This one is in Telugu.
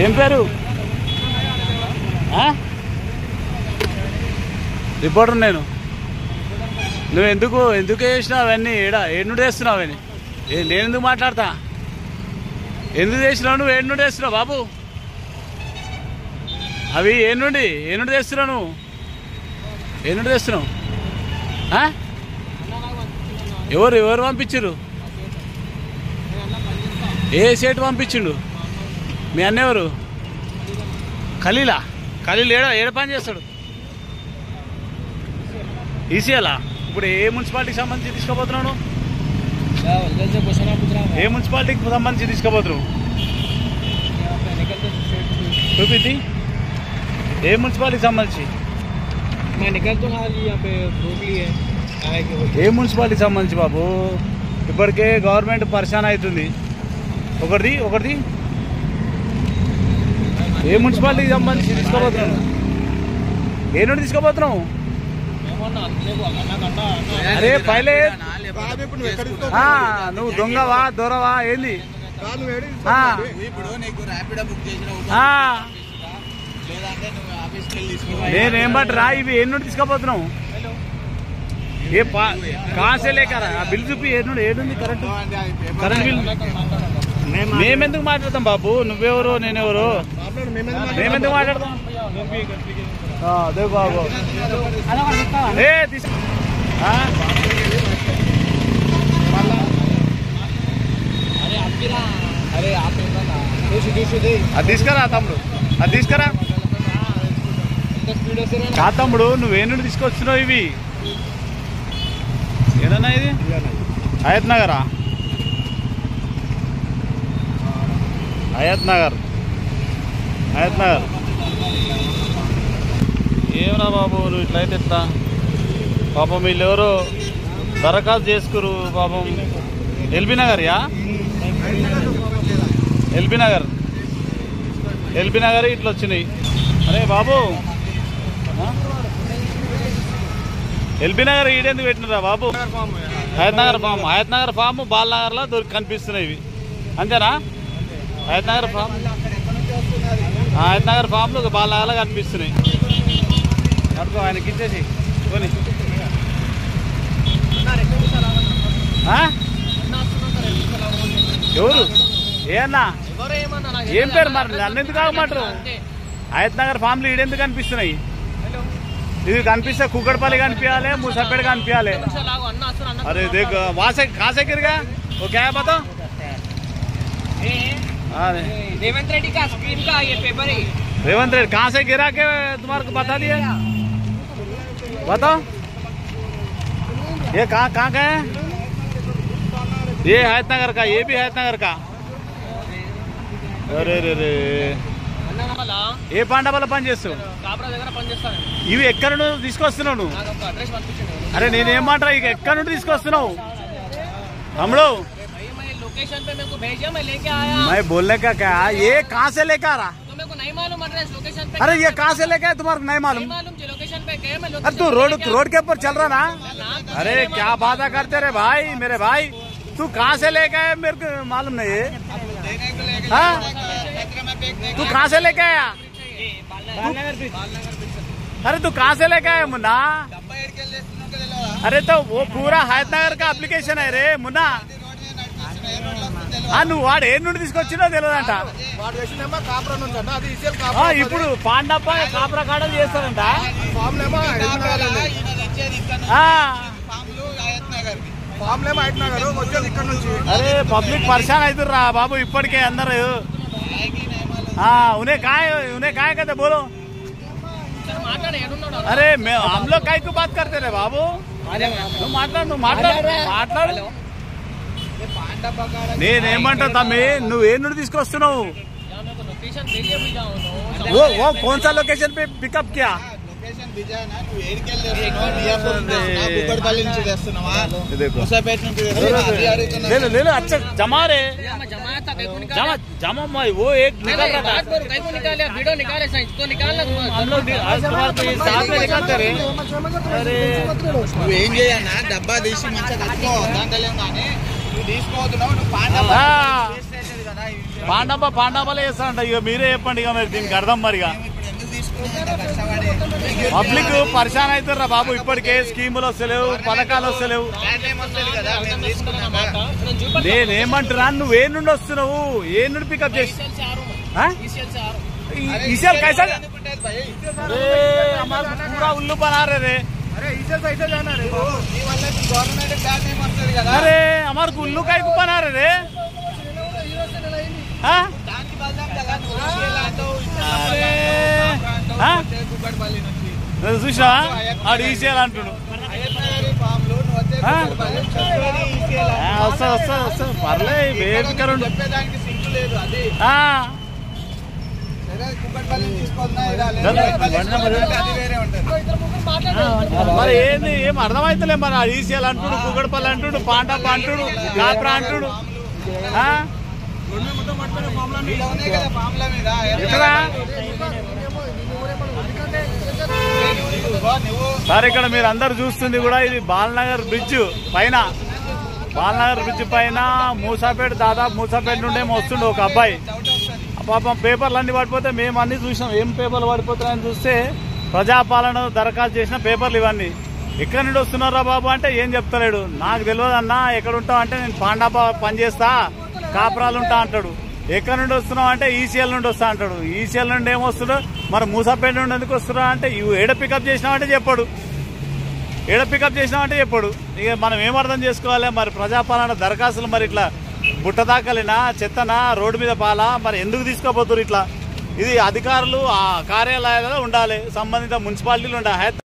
ఏం పేరు? రిపోర్టర్ నేను. నువ్వు ఎందుకు చేసినావు అవన్నీ? ఏడు చేస్తున్నావు అవన్నీ? నేను ఎందుకు మాట్లాడతా? ఎందుకు చేసినావు నువ్వు? ఏడు చేస్తున్నావు బాబు? అవి ఏనుండి చేస్తున్నావు నువ్వు? ఏనుండి చేస్తున్నావు? ఎవరు పంపించారు? ఏ సేటు పంపించిండు? మీ అన్న ఎవరు? ఖలీల్ ఏడ పని చేస్తాడు? ఈసీఎలా? ఇప్పుడు ఏ మున్సిపాలిటీకి సంబంధించి తీసుకోబోతున్నావు? ఏ మున్సిపాలిటీకి సంబంధించి తీసుకోబోతున్నావు? చూపింది. ఏ మున్సిపాలిటీకి సంబంధించి? ఏ మున్సిపాలిటీకి సంబంధించి బాబు? ఇప్పటికే గవర్నమెంట్ పరిశాన్ అవుతుంది. ఒకటిది ఏ మున్సిపాలిటీకి సంబంధించి తీసుకోబోతున్నావు? ఏ నుండి తీసుకోబోతున్నావు? అరే పైలే నువ్వు దొంగవా దొరవా ఏంది? నేనేం బట్రా ఇవి ఏ నుండి తీసుకోబోతున్నావు? ఏ కాసే లేకరా బిల్ చూపి. ఏడుంది కరెంట్ బిల్? మేమెందుకు మాట్లాడతాం బాబు? నువ్వెవరు నేనెవరు? మేమెందుకు మాట్లాడతాం? అదే బాబు. అది తీసుకురా తమ్ముడు, అది తీసుకురా. కా తమ్ముడు నువ్వే నుండి తీసుకొచ్చినావు ఇవి? ఏదన్నా ఇది హయత్ నగరా? హయత్ నగర్ ఏమరా బాబు నువ్వు ఇట్లయితే ఎట్లా? పాపం వీళ్ళెవరో దరఖాస్తు చేసుకురు పాపం. ఎల్బీ నగర్ ఇట్లా వచ్చినాయి. అరే బాబు ఎల్బీ నగర్ ఈడెందుకు పెట్టినరా బాబు? హయత్ నగర్ ఫామ్ బాలనగర్లో కనిపిస్తున్నాయి ఇవి, అంతేనా? హయత్ నగర్ ఫామ్లు బాలనగర్లో కనిపిస్తున్నాయి. అడుకో ఆయనకి ఇచ్చేసి కొని. ఎవరు? ఏ అన్నా ఏం పేరు? మరి నన్ను ఎందుకు ఆగమంటారు? హయత్ నగర్ ఫామ్లు ఈడెందుకు కనిపిస్తున్నాయి? ఇది కనిపిస్తే కుక్కడపల్లి కనిపించాలి, ముసాపేట కనిపించాలి. अरे देख वहाँ से कहाँ से गिर गया वो? क्या है बताओ? रेवंत रेड्डी का स्क्रीन का ये पेपर है। रेवंत रेड्डी कहाँ से गिरा के तुम्हारे को बता दिया? बताओ ये कहाँ का है? ये हयात नगर का, ये भी हयात नगर का. अरे रे रे ఏ పాండవల పని చేస్తావు? ఇవి ఎక్కడ నుండి తీసుకొస్తున్నావు నువ్వు? అరే నేనేం మాట ఇక ఎక్కడ నుండి తీసుకొస్తున్నావు తమ్ముడు? मैं बोलने का क्या, ये कहाँ से लेकर आ रहा? नहीं मालूम एड्रेस लोकेशन पे. अरे ये कहाँ से लेकर आया तुम्हारे? नहीं मालूम लोकेशन पे गए मैं. अरे तू रोड के ऊपर चल रहा ना? अरे क्या बातें करते रे भाई, मेरे भाई तू कहाँ से लेकर आया मेरे को मालूम नहीं है. तू कहाँ से लेके आया? अरे तू कहाँ से लेके आया मुन्ना? अरे तो वो पूरा हयात नगर का अप्लिकेशन है रे मुन्ना. నువ్వు వాడు ఏ నుండి తీసుకొచ్చినా తెలియదంట. ఇప్పుడు పాండప్ప కాపురా కాడలు చేస్తారంట. అరే పబ్లిక్ పరిశాన్ అవుతుర్రా బాబు ఇప్పటికే అందరు. उन्हें काय कहते बोलो? अरे हम लोग काय को बात करते रहे बाबू? మాట్లాడు. నేనేమంటా తమ్మి నువ్వు ఏ నుండి తీసుకొస్తున్నావు? वो कौन सा लोकेशन पे पिकअप किया? ले लो अच्छा जमा रे जमा वो एक निकल रहा था. वीडियो निकाले इसको निकालना हम लोग साथ में निकालते रहे. अरे నువ్వేం చేయన్నా డబ్బా తీసి మంచిగా కట్టుకో దాంట్లో తీసుకోవద్దు. పాండాబాలే చేస్తారంట. ఇక మీరే చెప్పండి ఇక మరి దీనికి అర్థం మరిగా. పబ్లిక్ పరిశాన్ అవుతారా బాబు, ఇప్పటికే స్కీములు వస్తలేవు, పథకాలు వస్తలేవు. నేనేమంటున్నా, నువ్వు ఏ నుండి వస్తున్నావు, ఏ నుండి పికప్ చేసి ఈసీఎల్ कैसा पूरा उल्लू बना रहे रे. अरे हमारे उल्लू का बना रहे रे. చూసా ఆడు ఈసీఎల్ అంటుడు. వస్తా పర్లే వేదికరుండు. మరి ఏంది ఏం అర్థమైతలే. మరి ఈసీఎల్ అంటుడు, కుక్కడపల్లి అంటుడు, పాండప్ప అంటుడు, కాప్రా అంటుడు. సార్ ఇక్కడ మీరు అందరు చూస్తుంది కూడా ఇది బాలనగర్ బ్రిడ్జ్ పైన. బాలనగర్ బ్రిడ్జ్ పైన మూసాపేట, దాదాపు మూసాపేట నుండే వస్తుండే ఒక అబ్బాయి. పాపం పేపర్లు అన్ని పడిపోతే మేము అన్ని చూసినాం. ఏం పేపర్లు పడిపోతున్నాయని చూస్తే ప్రజాపాలన దరఖాస్తు చేసిన పేపర్లు ఇవన్నీ. ఎక్కడి నుండి వస్తున్నారా బాబు అంటే ఏం చెప్తలేడు. నాకు తెలియదు అన్న, ఎక్కడ ఉంటావు అంటే నేను పాండాప పనిచేస్తా, కాపురాలు ఉంటా అంటాడు. ఎక్కడి నుండి వస్తున్నావు అంటే ఈసీఎల్ నుండి వస్తా అంటాడు. ఈసీఎల్ నుండి ఏమొస్తున్నాడు, మరి మూసాపేట నుండి ఎందుకు వస్తున్నావు అంటే ఏడ పికప్ చేసినావంటే చెప్పాడు. ఏడ పికప్ చేసినావంటే చెప్పాడు. ఇక మనం ఏం అర్థం చేసుకోవాలి. మరి ప్రజాపాలన దరఖాస్తులు మరి ఇట్లా బుట్ట దాకలినా, చెత్తనా, రోడ్డు మీద పాలా, మరి ఎందుకు తీసుకోపోతున్నారు ఇట్లా? ఇది అధికారులు ఆ కార్యాలయాలలో ఉండాలి, సంబంధిత మున్సిపాలిటీలు ఉండాలి.